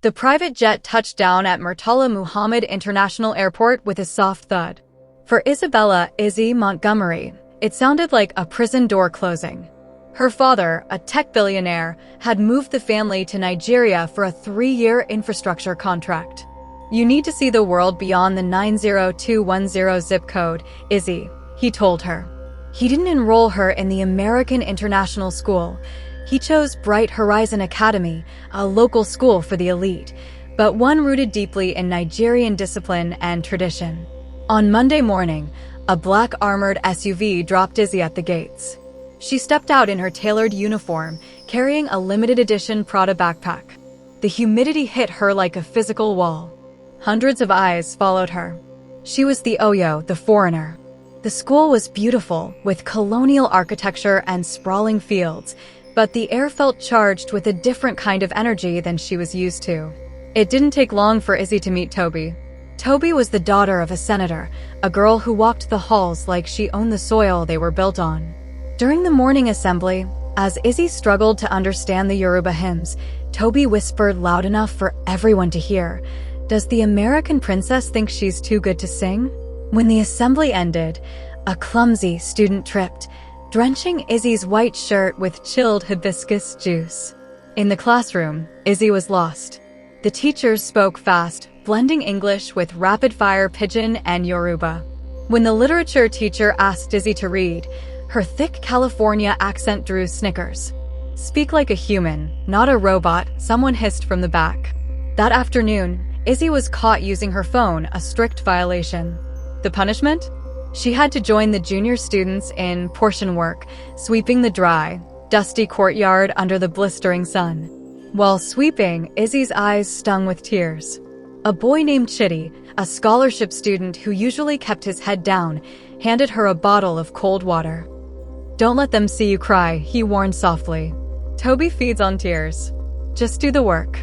The private jet touched down at Murtala Muhammad International Airport with a soft thud. For Isabella Izzy Montgomery, it sounded like a prison door closing. Her father, a tech billionaire, had moved the family to Nigeria for a 3-year infrastructure contract. "You need to see the world beyond the 90210 zip code, Izzy," he told her. He didn't enroll her in the American International School. He chose Bright Horizon Academy, a local school for the elite, but one rooted deeply in Nigerian discipline and tradition. On Monday morning, a black armored SUV dropped Izzy at the gates. She stepped out in her tailored uniform, carrying a limited edition Prada backpack. The humidity hit her like a physical wall. Hundreds of eyes followed her. She was the Oyo, the foreigner. The school was beautiful, with colonial architecture and sprawling fields, but the air felt charged with a different kind of energy than she was used to. It didn't take long for Izzy to meet Toby. Toby was the daughter of a senator, a girl who walked the halls like she owned the soil they were built on. During the morning assembly, as Izzy struggled to understand the Yoruba hymns, Toby whispered loud enough for everyone to hear, "Does the American princess think she's too good to sing?" When the assembly ended, a clumsy student tripped, drenching Izzy's white shirt with chilled hibiscus juice. In the classroom, Izzy was lost. The teachers spoke fast, blending English with rapid-fire Pidgin and Yoruba. When the literature teacher asked Izzy to read, her thick California accent drew snickers. "Speak like a human, not a robot," someone hissed from the back. That afternoon, Izzy was caught using her phone, a strict violation. The punishment? She had to join the junior students in portion work, sweeping the dry, dusty courtyard under the blistering sun. While sweeping, Izzy's eyes stung with tears. A boy named Chitty, a scholarship student who usually kept his head down, handed her a bottle of cold water. "Don't let them see you cry," he warned softly. "Toby feeds on tears. Just do the work.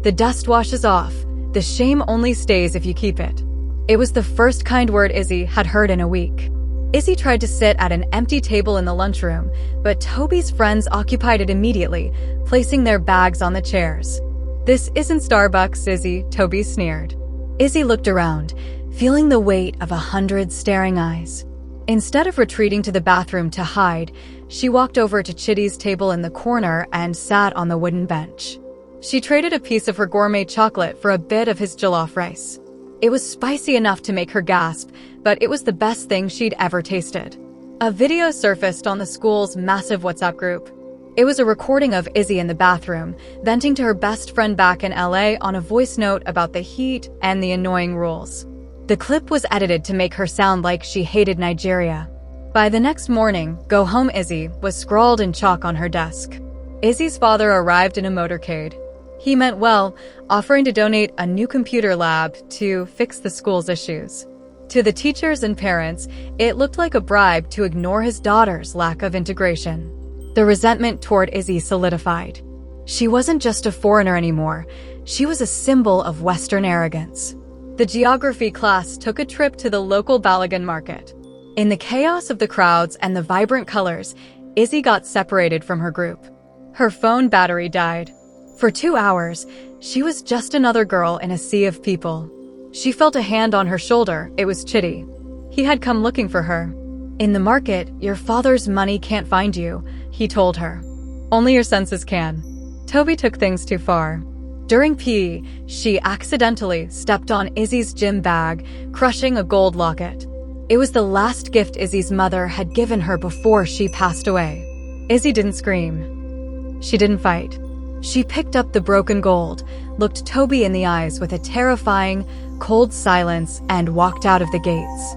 The dust washes off. The shame only stays if you keep it." It was the first kind word Izzy had heard in a week. Izzy tried to sit at an empty table in the lunchroom, but Toby's friends occupied it immediately, placing their bags on the chairs. "This isn't Starbucks, Izzy," Toby sneered. Izzy looked around, feeling the weight of 100 staring eyes. Instead of retreating to the bathroom to hide, she walked over to Chitty's table in the corner and sat on the wooden bench. She traded a piece of her gourmet chocolate for a bit of his jollof rice. It was spicy enough to make her gasp, but it was the best thing she'd ever tasted. A video surfaced on the school's massive WhatsApp group. It was a recording of Izzy in the bathroom, venting to her best friend back in LA on a voice note about the heat and the annoying rules. The clip was edited to make her sound like she hated Nigeria. By the next morning, "Go home, Izzy," was scrawled in chalk on her desk. Izzy's father arrived in a motorcade. He meant well, offering to donate a new computer lab to fix the school's issues. To the teachers and parents, it looked like a bribe to ignore his daughter's lack of integration. The resentment toward Izzy solidified. She wasn't just a foreigner anymore. She was a symbol of Western arrogance. The geography class took a trip to the local Balagan market. In the chaos of the crowds and the vibrant colors, Izzy got separated from her group. Her phone battery died. For 2 hours, she was just another girl in a sea of people. She felt a hand on her shoulder. It was Chitty. He had come looking for her. "In the market, your father's money can't find you," he told her. "Only your senses can." Toby took things too far. During PE, she accidentally stepped on Izzy's gym bag, crushing a gold locket. It was the last gift Izzy's mother had given her before she passed away. Izzy didn't scream. She didn't fight. She picked up the broken gold, looked Toby in the eyes with a terrifying, cold silence, and walked out of the gates.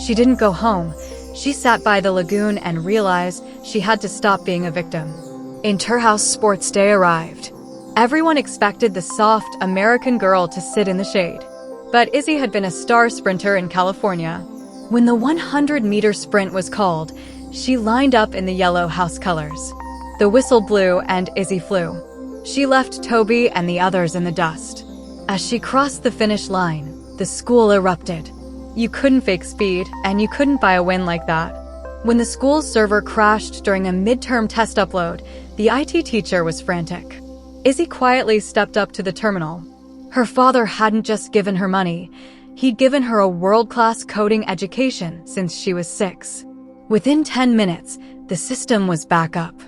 She didn't go home. She sat by the lagoon and realized she had to stop being a victim. Interhouse Sports Day arrived. Everyone expected the soft American girl to sit in the shade. But Izzy had been a star sprinter in California. When the 100-meter sprint was called, she lined up in the yellow house colors. The whistle blew and Izzy flew. She left Toby and the others in the dust. As she crossed the finish line, the school erupted. You couldn't fake speed, and you couldn't buy a win like that. When the school's server crashed during a midterm test upload, the IT teacher was frantic. Izzy quietly stepped up to the terminal. Her father hadn't just given her money, he'd given her a world-class coding education since she was 6. Within 10 minutes, the system was back up.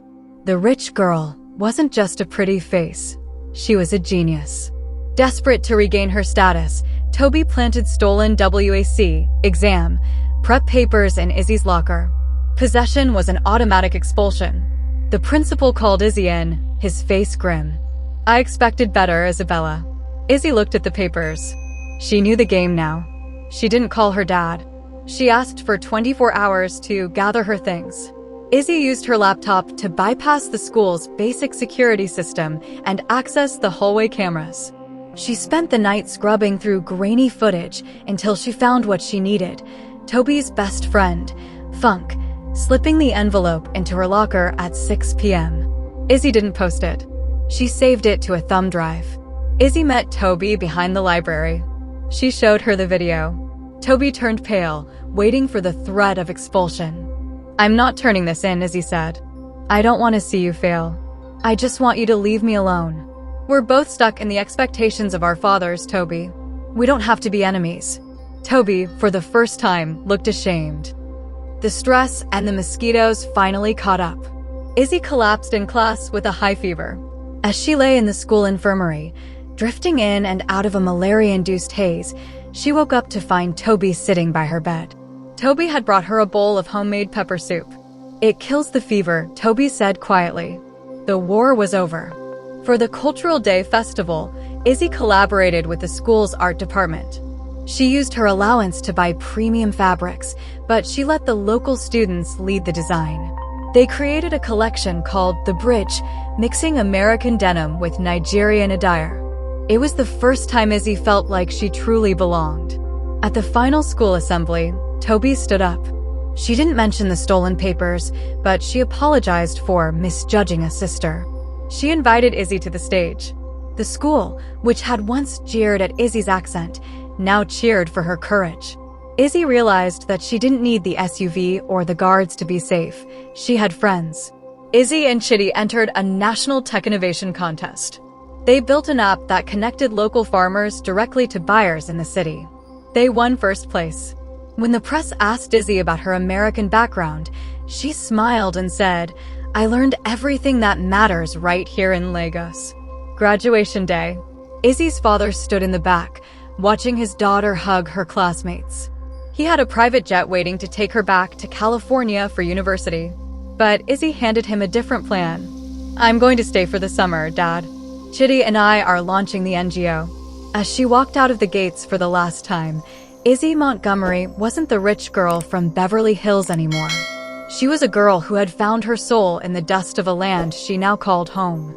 The rich girl wasn't just a pretty face, she was a genius. Desperate to regain her status, Toby planted stolen WAC exam prep papers in Izzy's locker. Possession was an automatic expulsion. The principal called Izzy in, his face grim. "I expected better, Isabella." Izzy looked at the papers. She knew the game now. She didn't call her dad. She asked for 24 hours to gather her things. Izzy used her laptop to bypass the school's basic security system and access the hallway cameras. She spent the night scrubbing through grainy footage until she found what she needed: Toby's best friend, Funk, slipping the envelope into her locker at 6 p.m. Izzy didn't post it. She saved it to a thumb drive. Izzy met Toby behind the library. She showed her the video. Toby turned pale, waiting for the threat of expulsion. "I'm not turning this in," Izzy said. "I don't want to see you fail. I just want you to leave me alone. We're both stuck in the expectations of our fathers, Toby. We don't have to be enemies." Toby, for the first time, looked ashamed. The stress and the mosquitoes finally caught up. Izzy collapsed in class with a high fever. As she lay in the school infirmary, drifting in and out of a malaria-induced haze, she woke up to find Toby sitting by her bed. Toby had brought her a bowl of homemade pepper soup. "It kills the fever," Toby said quietly. The war was over. For the Cultural Day festival, Izzy collaborated with the school's art department. She used her allowance to buy premium fabrics, but she let the local students lead the design. They created a collection called The Bridge, mixing American denim with Nigerian attire. It was the first time Izzy felt like she truly belonged. At the final school assembly, Toby stood up. She didn't mention the stolen papers, but she apologized for misjudging a sister. She invited Izzy to the stage. The school, which had once jeered at Izzy's accent, now cheered for her courage. Izzy realized that she didn't need the SUV or the guards to be safe. She had friends. Izzy and Chitty entered a national tech innovation contest. They built an app that connected local farmers directly to buyers in the city. They won first place. When the press asked Izzy about her American background, she smiled and said, "I learned everything that matters right here in Lagos." Graduation day. Izzy's father stood in the back, watching his daughter hug her classmates. He had a private jet waiting to take her back to California for university. But Izzy handed him a different plan. "I'm going to stay for the summer, Dad. Chitty and I are launching the NGO." As she walked out of the gates for the last time, Izzy Montgomery wasn't the rich girl from Beverly Hills anymore. She was a girl who had found her soul in the dust of a land she now called home.